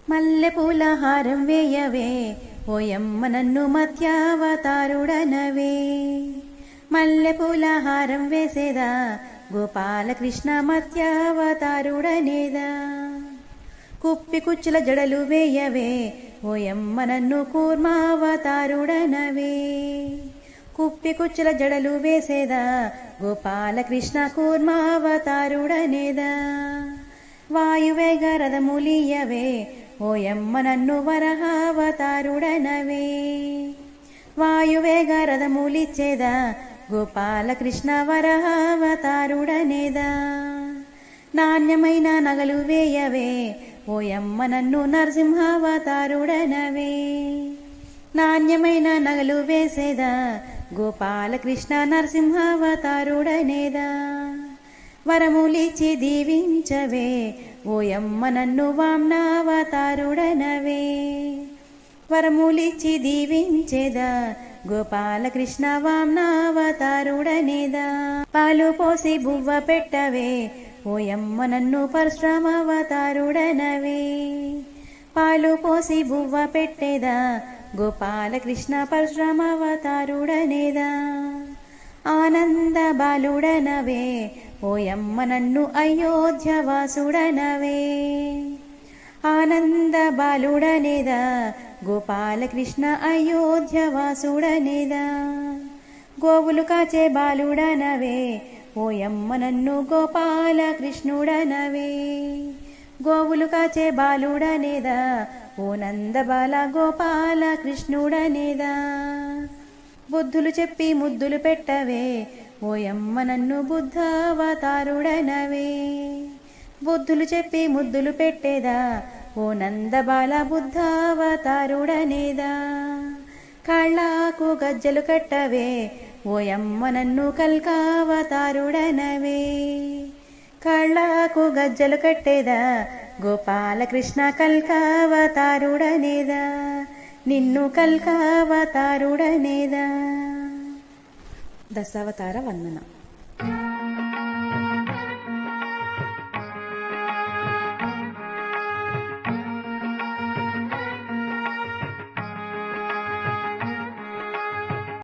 మల్లెపూల హారం వేయవే ఓయమ్మ నన్ను మత్యావతారుడనవే. మల్లెపూల హారం వేసేదా గోపాలకృష్ణ మత్యావతారుడనేదా. కుప్పి కుచ్చుల జడలు వేయవే ఓయమ్మ నన్ను కూర్మావతారుడనవే. కుప్పి కుచ్చుల జడలు వేసేదా గోపాలకృష్ణ కూర్మావతారుడనేదా. వాయువేగ రథములియవే ఓయమ్మ నన్ను వరహావతారుడనవే. వాయువేగ రథములిచ్చేదా గోపాలకృష్ణ వరహావతారుడనేదా. నాణ్యమైన నగలు వేయవే ఓయమ్మ నన్ను నరసింహావతారుడనవే. నాణ్యమైన నగలు వేసేదా గోపాలకృష్ణ నరసింహావతారుడనేదా. వరములిచ్చి దీవించవే ఓయమ్మ నన్ను వామ్నావతారుడనవే. వరములిచ్చి దీవించేదా గోపాలకృష్ణ వామ్నావతారుడనేదా. పాలు పోసి బువ్వ పెట్టవే ఓయమ్మ నన్ను పరశురామావతారుడనవే. పాలు పోసి బువ్వ పెట్టేదా గోపాలకృష్ణ పరశురామావతారుడనేదా. ఆనంద బాలుడనవే ఓయమ్మ నన్ను అయోధ్యవాసుడనవే. ఆనంద బాలుడనేదా గోపాలకృష్ణ అయోధ్యవాసుడనేదా. గోవులు కాచే బాలుడనవే ఓయమ్మ నన్ను గోపాలకృష్ణుడనవే. గోవులు కాచే బాలుడనేదా ఓ నందబాల గోపాలకృష్ణుడనేదా. బుద్ధులు చెప్పి ముద్దులు పెట్టవే ఓయమ్మ నన్ను బుద్ధావతారుడనవే. బుద్ధులు చెప్పి ముద్దులు పెట్టేదా ఓ నందబాల బుద్ధావతారుడనేదా. కాళ్ళకు గజ్జలు కట్టవే ఓయమ్మ నన్ను కల్కావతారుడనవే. కాళ్ళకు గజ్జలు కట్టేదా గోపాలకృష్ణ కల్కావతారుడనేదా. నిన్ను కల్కావతారుడనేదా. దశావతార వందన.